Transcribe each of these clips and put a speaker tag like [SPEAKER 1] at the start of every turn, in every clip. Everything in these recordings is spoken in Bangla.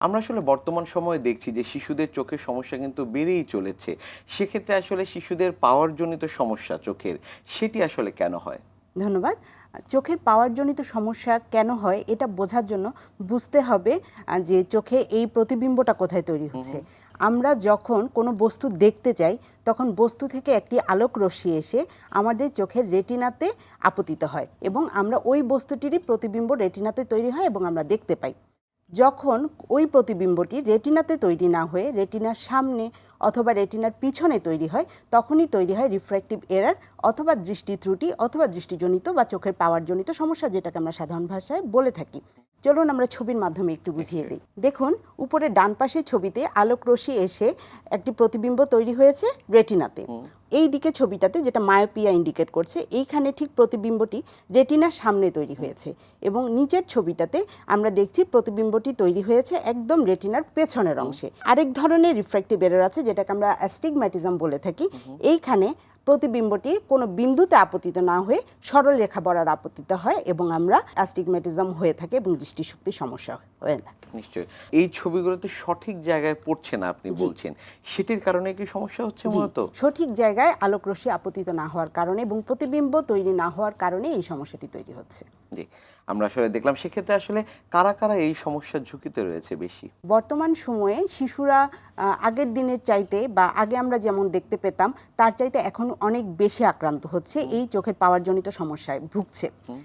[SPEAKER 1] আমরা আসলে বর্তমান সময়ে দেখছি যে শিশুদের চোখের সমস্যা কিন্তু বেড়েই চলেছে। সেক্ষেত্রে আসলে শিশুদের পাওয়ারজনিত সমস্যা চোখের, সেটি আসলে কেন হয়?
[SPEAKER 2] ধন্যবাদ। চোখের পাওয়ারজনিত সমস্যা কেন হয় এটা বোঝার জন্য বুঝতে হবে যে চোখে এই প্রতিবিম্বটা কোথায় তৈরি
[SPEAKER 1] হুম,
[SPEAKER 2] হচ্ছে।
[SPEAKER 1] হুম।
[SPEAKER 2] আমরা যখন কোনো বস্তু দেখতে চাই তখন বস্তু থেকে একটি আলোক রশ্মি এসে আমাদের চোখের রেটিনাতে আপতিত হয় এবং আমরা ওই বস্তুটিরই প্রতিবিম্ব রেটিনাতে তৈরি হয় এবং আমরা দেখতে পাই। যখন ওই প্রতিবিম্বটি রেটিনাতে তৈরি না হয়ে রেটিনার সামনে অথবা রেটিনার পিছনে তৈরি হয় তখনই তৈরি হয় রিফ্র্যাক্টিভ এরার অথবা দৃষ্টি ত্রুটি অথবা দৃষ্টিজনিত বা চোখের পাওয়ারজনিত সমস্যা, যেটাকে আমরা সাধারণ ভাষায় বলে থাকি। চলুন আমরা ছবির মাধ্যমে একটু বুঝিয়ে
[SPEAKER 1] নিশ্চয়ই।
[SPEAKER 2] দিই। দেখুন, উপরে ডান পাশের ছবিতে আলোক রশ্মি এসে একটি প্রতিবিম্ব তৈরি হয়েছে রেটিনাতে।
[SPEAKER 1] হুম।
[SPEAKER 2] এই দিকে ছবিটাতে যেটা মায়োপিয়া ইন্ডিকেট করছে, এইখানে ঠিক প্রতিবিম্বটি রেটিনার সামনে তৈরি হয়েছে এবং নিচের ছবিটাতে আমরা দেখছি প্রতিবিম্বটি তৈরি হয়েছে একদম রেটিনার পেছনের অংশে। আরেক ধরনের রিফ্র্যাক্টিভ এরর আছে যেটাকে আমরা অ্যাস্টিগম্যাটিজম বলে থাকি। এইখানে প্রতিবিম্বটি কোনো বিন্দুতে আপতিত না হয়ে সরল রেখা বরাবর আপতিত হয় এবং আমরা অ্যাস্টিগম্যাটিজম হয়ে থাকে এবং দৃষ্টিশক্তির সমস্যা হয়ে থাকে।
[SPEAKER 1] নিশ্চয়ই। এই ছবিগুলোতে সঠিক জায়গায় পড়ছে না আপনি
[SPEAKER 2] জি।
[SPEAKER 1] বলছেন। সেটির কারণে কি সমস্যা হচ্ছে
[SPEAKER 2] জি,
[SPEAKER 1] মূলত?
[SPEAKER 2] সঠিক জায়গায় আলোক রশ্মি আপতিত না হওয়ার কারণে এবং প্রতিবিম্ব তৈরি না হওয়ার কারণে এই সমস্যাটি তৈরি হচ্ছে।
[SPEAKER 1] জি। আমরা আসলে দেখলাম সেক্ষেত্রে আসলে কারা, কারা এই সমস্যার ঝুঁকিতে রয়েছে বেশি?
[SPEAKER 2] বর্তমান সময়ে শিশুরা আগের দিনের চাইতে বা আগে আমরা যেমন দেখতে পেতাম তার চাইতে এখন অনেক বেশি আক্রান্ত হচ্ছে,
[SPEAKER 1] হুম,
[SPEAKER 2] এই চোখের পাওয়ারজনিত সমস্যায় ভুগছে।
[SPEAKER 1] হুম।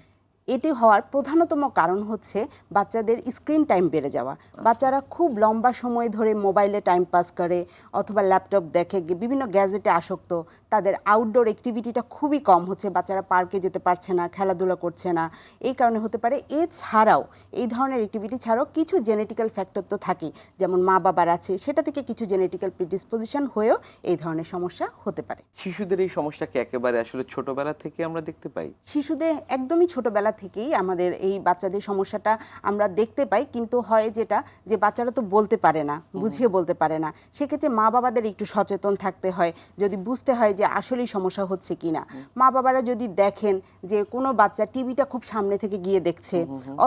[SPEAKER 2] এটি হওয়ার প্রধানতম কারণ হচ্ছে বাচ্চাদের স্ক্রিন টাইম বেড়ে যাওয়া।
[SPEAKER 1] আচ্ছা।
[SPEAKER 2] বাচ্চারা খুব লম্বা সময় ধরে মোবাইলে টাইম পাস করে অথবা ল্যাপটপ দেখে, বিভিন্ন গ্যাজেটে আসক্ত। তাদের আউটডোর অ্যাক্টিভিটিটা খুবই কম হচ্ছে, বাচ্চারা পার্কে যেতে পারছে না, খেলাধুলা করছে না। এই কারণে হতে পারে। এছাড়াও এই ধরনের অ্যাক্টিভিটি ছাড়াও কিছু জেনেটিক্যাল ফ্যাক্টর তো থাকেই, যেমন মা বাবার আছে, সেটা থেকে কিছু জেনেটিক্যাল প্রিডিসপোজিশন হয়েও এই ধরনের সমস্যা হতে পারে।
[SPEAKER 1] শিশুদের এই সমস্যাকে একেবারে আসলে ছোটবেলা থেকে আমরা দেখতে পাই?
[SPEAKER 2] শিশুদের একদমই ছোটবেলা থেকেই আমাদের এই বাচ্চাদের সমস্যাটা আমরা দেখতে পাই, কিন্তু হয় যেটা যে বাচ্চারা তো বলতে পারে না, বুঝিয়ে বলতে পারে না। সেক্ষেত্রে মা বাবাদের একটু সচেতন থাকতে হয়, যদি বুঝতে হয় যে আসলেই সমস্যা হচ্ছে কিনা। মা বাবারা যদি দেখেন যে কোনো বাচ্চা টিভিটা খুব সামনে থেকে গিয়ে দেখছে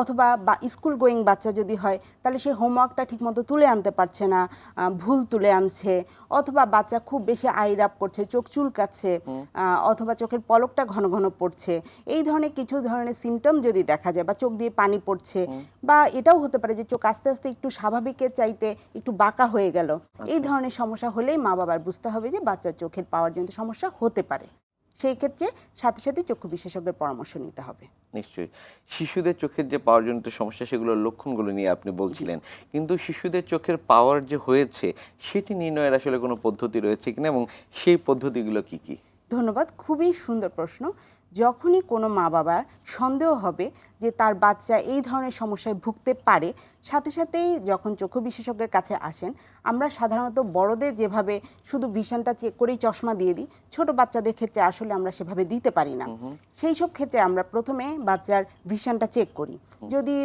[SPEAKER 2] অথবা স্কুল গোয়িং বাচ্চা যদি হয় তাহলে সে হোমওয়ার্কটা ঠিকমতো তুলে আনতে পারছে না, ভুল তুলে আনছে, অথবা বাচ্চা খুব বেশি আই রাব করছে, চোখ চুলকাচ্ছে, অথবা চোখের পলকটা ঘন ঘন পড়ছে, এই ধরনের কিছু ধরনের সিমটম যদি দেখা যায়, বা চোখ দিয়ে পানি পড়ছে, বা এটাও হতে পারে যে চোখ আস্তে আস্তে একটু স্বাভাবিকের চাইতে একটু বাঁকা হয়ে গেল, এই
[SPEAKER 1] আচ্ছা।
[SPEAKER 2] ধরনের সমস্যা হলেই মা বাবার বুঝতে হবে যে বাচ্চার চোখের পাওয়ারজনিত সমস্যা হতে পারে। সেই ক্ষেত্রে সাথে সাথে চক্ষু বিশেষজ্ঞের পরামর্শ নিতে হবে।
[SPEAKER 1] নিশ্চয়ই। শিশুদের চোখের যে পাওয়ারজনিত সমস্যা সেগুলোর লক্ষণগুলো নিয়ে আপনি
[SPEAKER 2] জি,
[SPEAKER 1] বলছিলেন। কিন্তু শিশুদের চোখের পাওয়ার যে হয়েছে সেটি নির্ণয়ের আসলে কোনো পদ্ধতি রয়েছে কিনা এবং সেই পদ্ধতিগুলো কি, কি?
[SPEAKER 2] ধন্যবাদ। খুবই সুন্দর প্রশ্ন। যখনই কোনো মা বাবার সন্দেহ হবে যে তার বাচ্চা এই ধরনের সমস্যায় ভুগতে পারে, সাথে সাথেই যখন চক্ষু বিশেষজ্ঞের কাছে আসেন, আমরা সাধারণত বড়দের যেভাবে শুধু ভিশনটা চেক করেই চশমা দিয়ে দিই, ছোট বাচ্চাদের ক্ষেত্রে আসলে আমরা সেভাবে দিতে পারি না।
[SPEAKER 1] হুম, হুম,
[SPEAKER 2] সেই সব ক্ষেত্রে আমরা প্রথমে বাচ্চার ভিশনটা চেক করি। যদি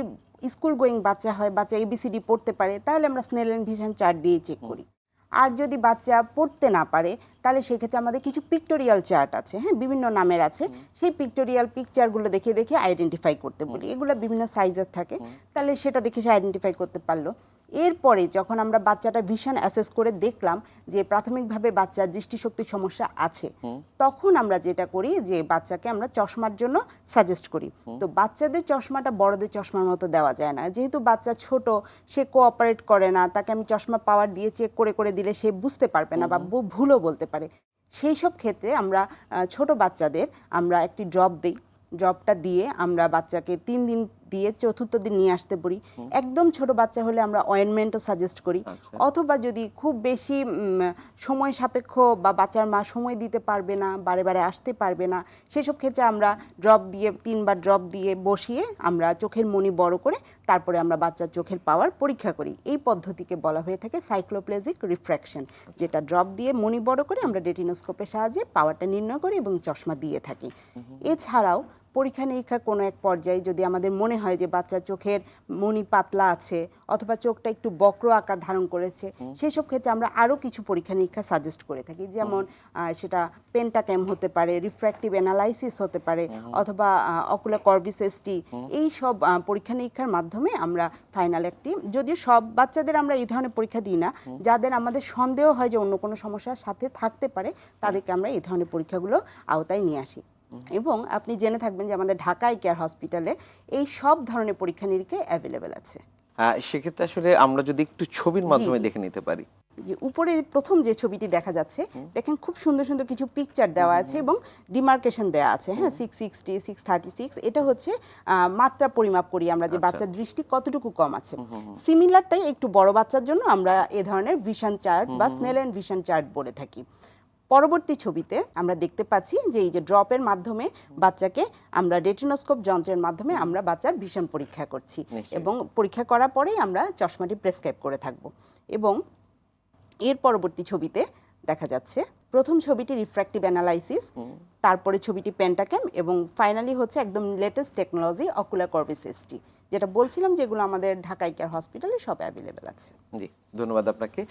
[SPEAKER 2] স্কুল গোয়িং বাচ্চা হয়, বাচ্চা এবিসিডি পড়তে পারে, তাহলে আমরা স্নেলেন ভিশন চার্ট দিয়ে চেক
[SPEAKER 1] হুম।
[SPEAKER 2] করি। আর যদি বাচ্চা পড়তে না পারে তাহলে সেক্ষেত্রে আমাদের কিছু পিক্টোরিয়াল চার্ট আছে, হ্যাঁ, বিভিন্ন নামের আছে। সেই পিক্টোরিয়াল পিকচারগুলো দেখে দেখে আইডেন্টিফাই করতে বলি। এগুলো বিভিন্ন সাইজের থাকে, তাহলে সেটা দেখে সে আইডেন্টিফাই করতে পারলো। এরপরে যখন আমরা বাচ্চাটা ভিশন অ্যাসেস করে দেখলাম যে প্রাথমিকভাবে বাচ্চার দৃষ্টিশক্তির সমস্যা আছে, তখন আমরা যেটা করি যে বাচ্চাকে আমরা চশমার জন্য সাজেস্ট করি। তো বাচ্চাদের চশমাটা বড়দের চশমার মতো দেওয়া যায় না, যেহেতু বাচ্চা ছোট, সে কোঅপারেট করে না, তাকে আমি চশমা পাওয়ার দিয়ে চেক করে করে দিলে সে বুঝতে পারবে না বা ভুলও বলতে পারে। সেই সব ক্ষেত্রে আমরা ছোট বাচ্চাদের আমরা একটি ড্রপ দিই। ড্রপটা দিয়ে আমরা বাচ্চাকে 3 দিন দিয়ে চতুর্থ দিন নিয়ে আসতে বলি। একদম ছোট বাচ্চা হলে আমরা অয়েনমেন্টও সাজেস্ট করি।
[SPEAKER 1] আচ্ছা।
[SPEAKER 2] অথবা যদি খুব বেশি সময় সাপেক্ষ বা বাচ্চার মা সময় দিতে পারবে না, বারে বারে আসতে পারবে না, সেসব ক্ষেত্রে আমরা ড্রপ দিয়ে 3বার ড্রপ দিয়ে বসিয়ে আমরা চোখের মণি বড় করে তারপরে আমরা বাচ্চার চোখের পাওয়ার পরীক্ষা করি। এই পদ্ধতিকে বলা হয়ে থাকে সাইক্লোপ্লেজিক রিফ্র্যাকশন, যেটা ড্রপ দিয়ে মণি বড় করে আমরা রেটিনোস্কোপের সাহায্যে পাওয়ারটা নির্ণয় করি এবং চশমা দিয়ে থাকি। এছাড়াও পরীক্ষা নিরীক্ষার কোনো এক পর্যায়ে যদি আমাদের মনে হয় যে বাচ্চার চোখের মণি পাতলা আছে অথবা চোখটা একটু বক্র আকার ধারণ করেছে, সেই সব ক্ষেত্রে আমরা আরও কিছু পরীক্ষা নিরীক্ষা সাজেস্ট করে থাকি। যেমন সেটা পেন্টাক্যাম হতে পারে, রিফ্র্যাক্টিভ অ্যানালাইসিস হতে পারে, অথবা অকুলার কর্বিসেসটি। এই সব পরীক্ষা নিরীক্ষার মাধ্যমে আমরা ফাইনাল একটি, যদিও সব বাচ্চাদের আমরা এই ধরনের পরীক্ষা দিই না, যাদের আমাদের সন্দেহ হয় যে অন্য কোনো সমস্যার সাথে থাকতে পারে তাদেরকে আমরা এই ধরনের পরীক্ষাগুলো আওতায় নিয়ে আসি। এবং আপনি জেনে থাকবেন যে আমাদের ঢাকা আই কেয়ার হসপিটালে এই সব ধরনের পরীক্ষা নিরীক্ষা অ্যাভেলেবেল আছে।
[SPEAKER 1] সেক্ষেত্রে আসলে আমরা যদি একটু ছবির মাধ্যমে দেখে নিতে পারি।
[SPEAKER 2] যে উপরে প্রথম যে ছবিটি দেখা যাচ্ছে, দেখেন খুব সুন্দর সুন্দর কিছু পিকচার দেওয়া আছে এবং ডিমার্কেশন দেওয়া আছে। হ্যাঁ, 660, 636, এটা হচ্ছে মাত্রা পরিমাপ করি আমরা যে বাচ্চার দৃষ্টি কতটুকু কম আছে। সিমিলারটাই একটু বড় বাচ্চার জন্য আমরা এ ধরনের ভিশন চার্ট বা স্নেল অ্যান্ড ভিশন চার্ট বলে থাকি। পরবর্তী ছবিতে আমরা দেখতে পাচ্ছি যে এই যে ড্রপের মাধ্যমে বাচ্চাকে আমরা রেটিনোস্কোপ যন্ত্রের মাধ্যমে আমরা বাচ্চার ভিশন পরীক্ষা করছি, এবং পরীক্ষা করার পরেই আমরা চশমাটি প্রেসক্রাইব করে থাকব। এবং এর পরবর্তী ছবিতে দেখা যাচ্ছে, প্রথম ছবিটি রিফ্র্যাক্টিভ অ্যানালাইসিস, তারপরে ছবিটি পেন্টাক্যাম, এবং ফাইনালি হচ্ছে একদম লেটেস্ট টেকনোলজি অকুলার কর্বিসেসটি, যেটা বলছিলাম যেগুলো আমাদের ঢাকা আই কেয়ার হসপিটালে সব অ্যাভেলেবেল আছে।
[SPEAKER 1] জি, ধন্যবাদ আপনাকে।